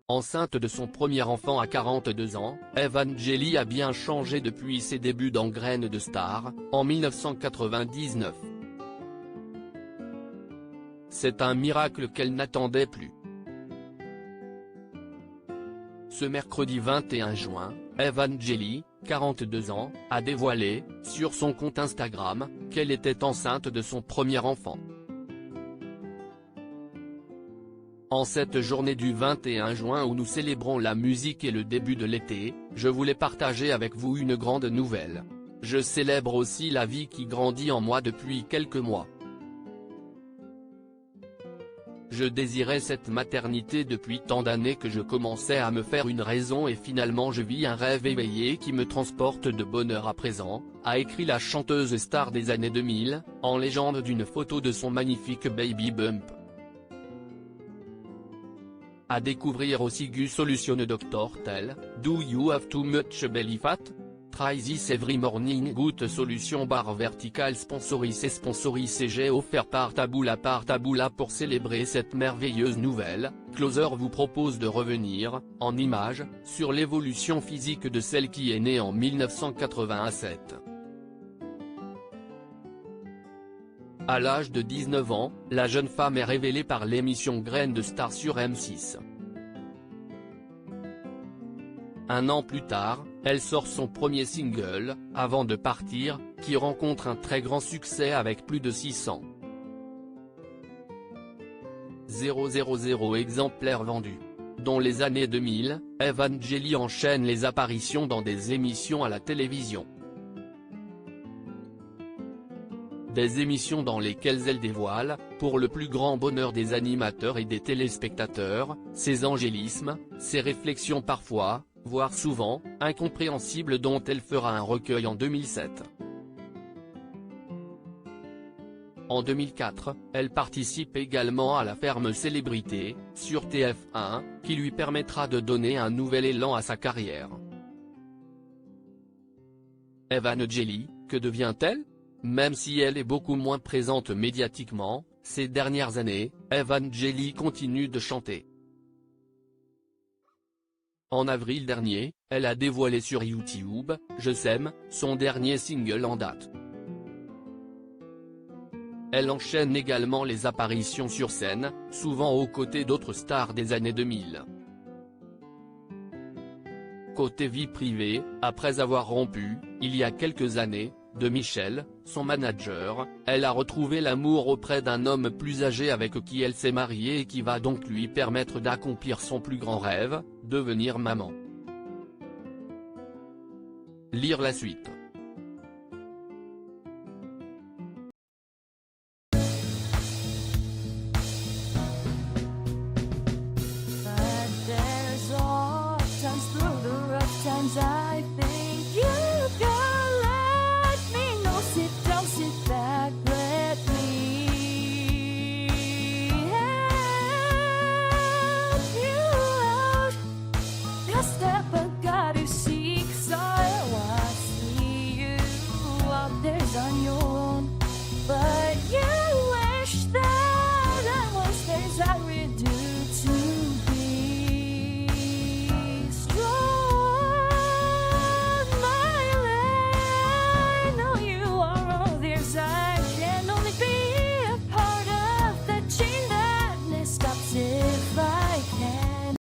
Enceinte de son premier enfant à 42 ans, Evangélie a bien changé depuis ses débuts dans Graines de Star, en 1999. C'est un miracle qu'elle n'attendait plus. Ce mercredi 21 juin, Evangélie, 42 ans, a dévoilé, sur son compte Instagram, qu'elle était enceinte de son premier enfant. En cette journée du 21 juin où nous célébrons la musique et le début de l'été, je voulais partager avec vous une grande nouvelle. Je célèbre aussi la vie qui grandit en moi depuis quelques mois. Je désirais cette maternité depuis tant d'années que je commençais à me faire une raison et finalement je vis un rêve éveillé qui me transporte de bonheur à présent, a écrit la chanteuse star des années 2000, en légende d'une photo de son magnifique baby bump. À découvrir aussi Gus Solution Dr. Tell, Do You Have Too Much Belly Fat? Try This Every Morning. Good Solution barre verticale sponsorisé CG offert par Taboola pour célébrer cette merveilleuse nouvelle. Closer vous propose de revenir, en images, sur l'évolution physique de celle qui est née en 1987. À l'âge de 19 ans, la jeune femme est révélée par l'émission Graines de Star sur M6. Un an plus tard, elle sort son premier single, Avant de partir, qui rencontre un très grand succès avec plus de 600 000 exemplaires vendus. Dans les années 2000, Evangélie enchaîne les apparitions dans des émissions à la télévision. Des émissions dans lesquelles elle dévoile, pour le plus grand bonheur des animateurs et des téléspectateurs, ses angélismes, ses réflexions parfois, voire souvent, incompréhensibles dont elle fera un recueil en 2007. En 2004, elle participe également à La Ferme Célébrité, sur TF1, qui lui permettra de donner un nouvel élan à sa carrière. Evangélie, que devient-elle ? Même si elle est beaucoup moins présente médiatiquement, ces dernières années, Evangélie continue de chanter. En avril dernier, elle a dévoilé sur YouTube, Je s'aime, son dernier single en date. Elle enchaîne également les apparitions sur scène, souvent aux côtés d'autres stars des années 2000. Côté vie privée, après avoir rompu, il y a quelques années, de Michel, son manager, elle a retrouvé l'amour auprès d'un homme plus âgé avec qui elle s'est mariée et qui va donc lui permettre d'accomplir son plus grand rêve, devenir maman. Lire la suite. I think you can let me know. Sit down, sit back, let me help you out. Just step back, got to seek. So I see you out there's on your